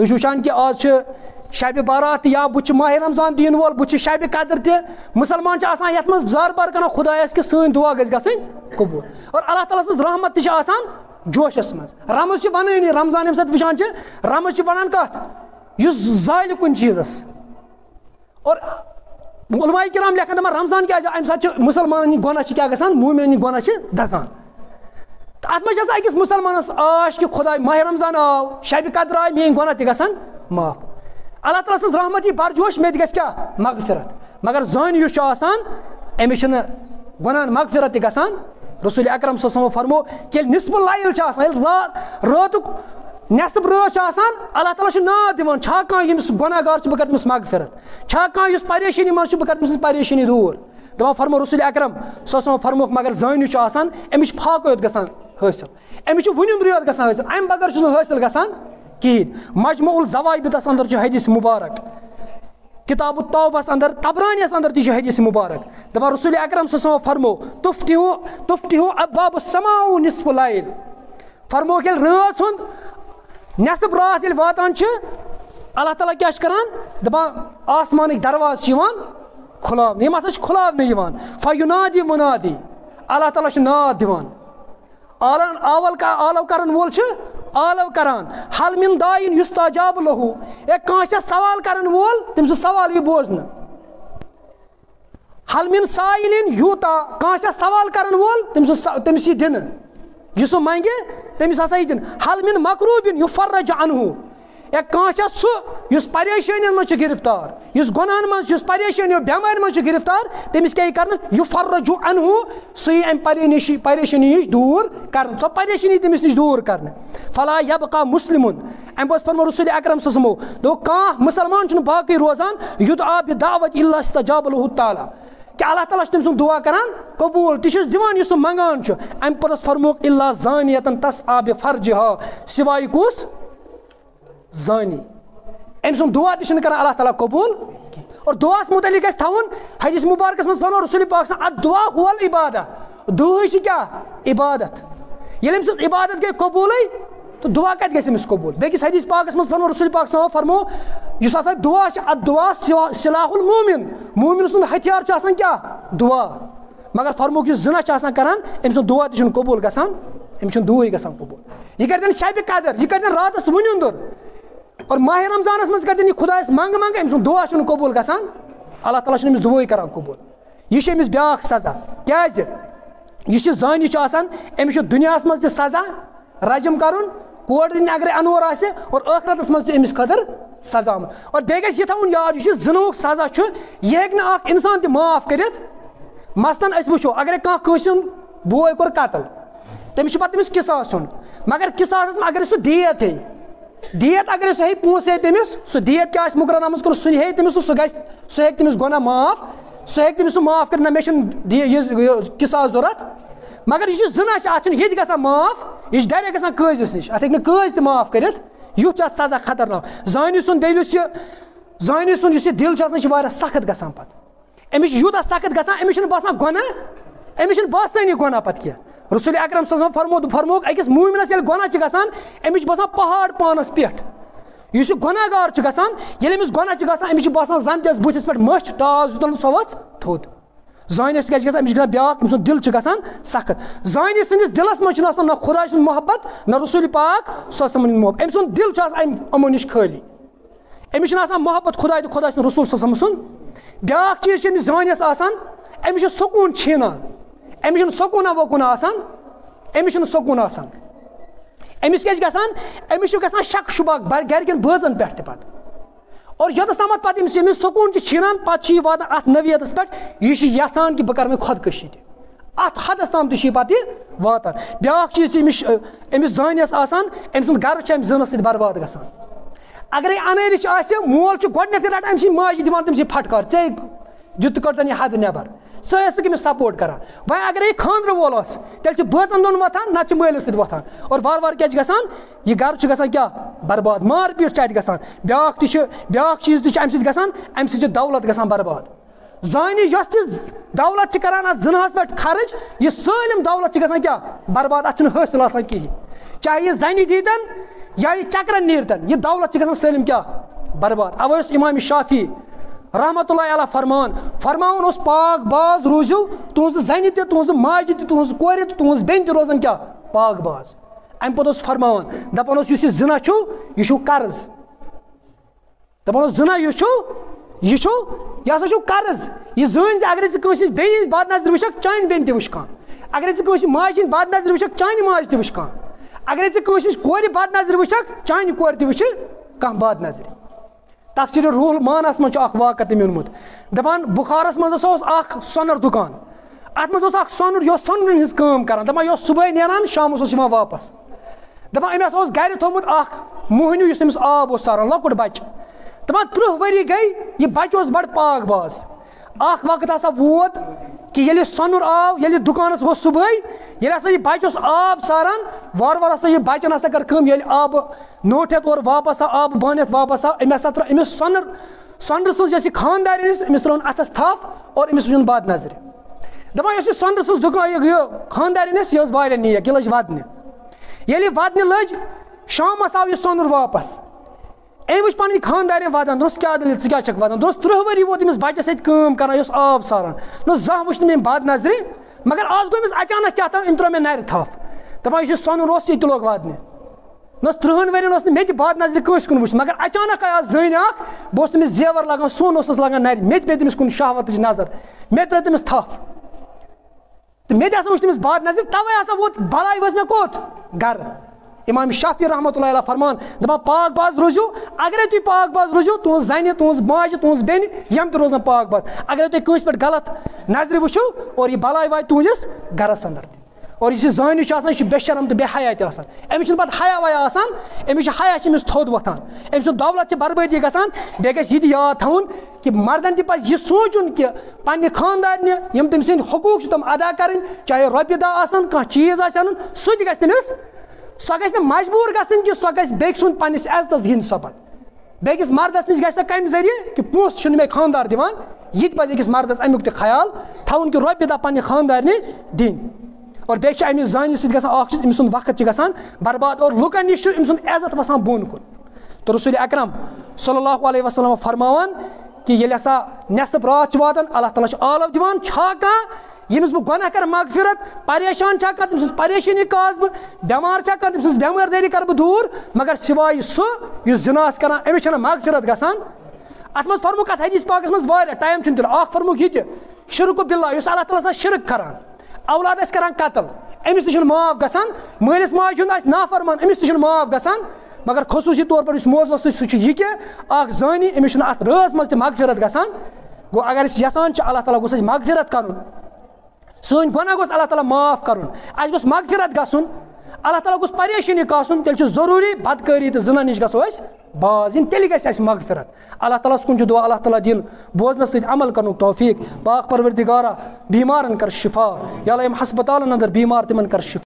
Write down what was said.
तुम वुचान कि आज शब बारात या बुच माह रमजान दिन वोल बुच शब कदर त मुसलमान ये मज जार बार कर खुदायस कि सन दुआ गई कबूल और अल्लाह ताला सज रहमत तसान जोशस मज रमज बनानी रमजान ये वुचान रमज बनान कत जाल कुन चीज़स और उलमाए किराम लेखन दपान रमजान क्या अम सात मुसलमान गुनाह क्या गसान मोमिन गुनाह दसान तो अत मज अकिस मुसलमानस आश कि खुदा माह रमजान आव शब कदर आय मेन गुनाह तसान माफ अल्लाह ताला सज रहमत यह बरजोश मे क्या मगफिरत मगर जान अमिस गुनाह मगफिरत गसान रसूल अकरम सल्लल्लाहु अलैहि वसल्लम फरमो कि निस्फुल लाइल रातुक नेसफ रात अल्लाह ताला नाद दिवान यमिस गुनाहगार बह कर मगफिरत कह परेशानी मज बह कर परेशानी दूर दपान फरमो रसूल अकरम सल्लल्लाहु अलैहि वसल्लम फरमोक मगर जान अमिस फाक योत गसान हासिल अमिस वुनुंद्र योत गसान हासिल अम बगैर हासिल गसान कहें मजमुउल ज़वाइबिदस अंदर हदीस मुबारक किताब तौबस अंदर तबरानियस अंदर ती हदीस मुबारक दपान रसूल अकरम सल्लल्लाहु अलैहि वसल्लम फरमो तुफ्तिहु अब्वाब अस्समाउ निस्फुल लाइल फरमो कि रात हुंद नेसफ रात ये वातान अल्लाह ताला क्या करान दपान आसमान दरवाज खुलाव यम हसा खुलाव फयुनादी मुनादी अल्लाह ताला नाद दिवान आलव करन वोल आलव करान हल मिन दाइन युस्ताजाब लहू कह सवाल करन वोल तम सवाल यह बोजन हल मिन साइलिन यूता कह सवाल करन वोल तमिस यह दिन यह मंगे तमिस हसा यह दिन हल मिन मकरूबिन युफर्रज अनहु कह सह परेशानी मज गिरफ्तार गुनाहन मज परेशानी बेमार मज गिरफ्तार तमिस क्या कर युफर्रज अनहु सह अम परेशानी नश दूर कर सो परेशानी तमिस नश दूर कर फला यबका मुस्लिमुन अम बस फरमो रसूल अकरम सल्लल्लाहु अलैहि वसल्लम दो कह मुसलमान बाकी रोजान युदआ बिदावत इल्ला इस्तजाब लहु ताला कि अल्लाह ताला तम सुन दुआ करान कबूल तिस दिवान यस मंगान अम पे फरमोक इल्ला जानियतन तसआ बिफर्जहा सिवाय कुस जानी अम सुन दुआ तह कर अल्लाह ताला कबूल और दुआस मुतलिक थवन हदीस मुबारकस मज फरमो रसूल पाक दुआ हुवल इबादा दुआ क्या इबादत ये अम इबादत गई कबूल तो दुआ कत गई कबूल बेकिस हदीस पाकस मज फरमो रसूल पाक फरमो इस दुआ दुआ सिलाहुल मोमिन मोमिन सुन हथियार क्या दुआ मगर फरमो जना करान अम सुन दुआ तह कबूल गसान अम दुआ गसान कबूल यह कर शब कदर यह कर रात वुनुंदर और माह रमजानस मज कर खुदायस मंग मंग अम सुन दुआ कबूल गसान अल्लाह ताला अमिस दुआ करान कबूल यह अमिस ब्या सजा क्या जान अमिस दुनियास मज सजा रजम कर कोर दिन अगर अनवर और आखरतस मज अमिस खतर सजा और बे गि थवन याद यह जिनोक सजा यह हे इंसान माफ कर मसलन वो अगर कह बोय कोर कतल तमिस पे किसास मगर किसास अगर सह दियत हे दियत अगर सह पोसे तमिस सह दियत क्या मुकर आम कर सह हे तमिस सह हे तमिस गुनाह माफ सह हे तमिस माफ कर मे किसास जरूरत मगर यह जना अत ये माफ यह डायरेक्ट ग कजिस नश अत हे कज माफ कर युथ सजा खतरनाक जानी सुन दिल जानी सुन दिल सख्त गसान पे अमिस यूत सख्त गसान अमिस बसान गुनाह अमिस बासानी गुनाह पे क्या रसूल अकरम फरमोक अकिस मोमिनस ये गुनाह गसान अमिस बसान पहाड़ पानस पे इस गुनाहगार गसान ये अमिस गुनाह गसान अमिस बसान जन तस बुथिस पे मछ टाज युतन सो वच थोद जानिस क्या अमिस गसान ब्या अम सुन दिल गसान सख्त जानी सनिस दिलस मज न खुदा सुन मोहब्बत न रसूल पाक मोहब्बत अम सुन दिल अमो नश खाली अमिस मोहब्बत खुदा तो खुदा रसूल सुन ब्या चीज अमिस जानिस अमिस सुकून छीनान अमिस सुकूना वकूना अमिस सुकून अमिस क्या गसान अमिस गसान शक शुबा गरकन बजन पे और योतस तम पे अमिस सुकून छीनान पे वातान अत नवियतस पे यह यसान कि बह कर खुदकशी अत हदस तम पे वातान ब्या चीज अमिस जानिस अम सुन गर जनस सत बर्बाद गसान अगर अनरिश मोल गोडनथ रट अम माज दिवान तम फटकार ऐ दित कर यह हद नबर सह सपोर्ट कर वह अगर यह खानद्र वोल तेल बचन दोन वथान ना मलिस वथान और वार वार क्या गसान यह गर गसान क्या बर्बाद मार पीट गसान ब्या चीज तम गसान अम दौलत गसान बर्बाद जानी यस दौलत करान जनास पे खर्च यह सालम दौलत गसान क्या बर्बाद अत हासिल कहें चाहे यह जन दीतन या यह चक्रन नीरतन यह दौलत गसान सलम क्या बर्बाद। अवे इमाम शाफी रहमतुल्लाह अलैह फरमान उस पाक बाज रूजो तुज जन तुज माज तुज कोर तुज बेन रोजन क्या पाक बाज। अम पे फरमान दपान जिना यह कर्ज दपान जिना यह हसा कर्ज यह जन अगर बेन बद नजर वुक चान बेन तह वुच अगर माज बद नजर वुक चान माज तह वुच अगर कोर बद नजर वुक चान कोर तह वुच कह बद नजर। तफसीर रूहुल मानस मज वाक़ तम ओनमुत दपान बुखारस मज सोनर दुकान अत मज सोनर यह सोनर हिज काम करान दपान यह सुबह नेरान शाम वापस दपान अमिस गर थोमुत मोहनी युस आब सारान लकुट बच दपान 30 वरी गई यह बच बड़ पाक बाज वक्त हसा वोत कि ये सोनर आव ये दुकानस वो सुबह ये हसा यह बच आब सारान वार वार हसा यह बचन हसा कर कम ये आब नोट हेत और वापस आब बन वापस अमिस अमिस सोनर सज जैसे खानदार अमिस त्रोन अथस थप और अमिस वुन बद नजर दपान सोनर सज दुकान खानदार यह वारिया नीक यह लज वदन ये वदन लज शाम आव यह सोनर वापस अम वुच पन खानदार वदान दोस क्या दलील क्या वदान दोस 30 वरी वोत अमिस बच्चस सम कर आब सारान दोस जह वुच मे बद नजर मगर आज गो अमिस अचानक क्या अम त्रो मे नर थप दपान यह सोनर ये लोग वदन न 30 वन मे बद नजर कंस कुन वुच मगर अचानक आया जन बहुत तमिस जेवर लगान सोन लगान नर मे पे तमिस कुन शहवत नजर मे त्रो तमिस थप तो मे वो तमिस बद नजर तवे हसा वोत भलाई वज मे कोत घर। इमाम शाफी रहमतुल्लाह अलैह फरमान दपान पाक बाज रोजो अगर तुम पाक बाज रोजो तुज जन तुज माज तुज बेन यम रोजान पाक बाज अगर तुम कंस पे गलत नजर वुचो और यह भलाई वाय तुंदिस गरस अंदर और यह जान बेशरम तो बेहया अमिस पे हया वया अमिस हया थोद वथान अमिस दौलत बर्बादी गसान बे गि याद थवन कि मर्दन तह पह सोचुन कि पन्ने खानदार यम तम सद हकूक तम अदा करें चाहे रोपये दह कह चीज आन सह तमिस सह गि मजबूर गन कि सह गि बेक सुन पन्निस इज्जतस गिन सह पे बेकिस मर्दस नश गि कम जरिए कि पोस मे खानदार दिवान यह पज अकिस मर्दस अमुक तह ख्याल थवन कि रोपये दह पन्ने खानदार दिन और बे अमिस जान सत अमिस वक्त गसान बर्बाद और लुकन नश अमिस इज्जत वसान बोन कुन। तो रसूल अकरम सल्लल्लाहु अलैहि वसल्लम फरमावान कि ये हसा नेसफ रात वातान अल्लाह ताला आलब दिवान यमिस बह गुनाह कर मगफिरत परेशान तम परेशानी काज बह बेमार तम बेमारदारी कर बह दूर मगर सिवाय सह जिनास कर अमिस मगफिरत गसान। अत मज फरमुक अत हदीस पाकस मज टाइम चुन फरमुक यह शिरक बिल्लाह अल्लाह ताला शिरक करान औलाद करान कत्ल अमिस तह माफ गसान मालिस माज नाफरमान अमिस तह माफ गसान मगर खसूसी तौर पर मोज वस सह यह जानी अमिस अत रज मज मगफिरत गसान। गो अगर यसान अल्लाह ताला गोस मगफिरत कर सन गुनाह गोस अल्लाह ताला माफ कर गोस मगफिरत गसन अल्लाह ताला गोस परेशानी कासन तेल जरूरी बदकारी तो जिना नश गो बाज तेल गि मगफिरत। अल्लाह ताला कुन दुआ अल्लाह ताला दिन बोजनस अमल कर तौफीक पाक परवरदिगारा बीमारन कर शिफा या अल्लाह हस्पतालन अंदर बीमार तिमन कर शिफा।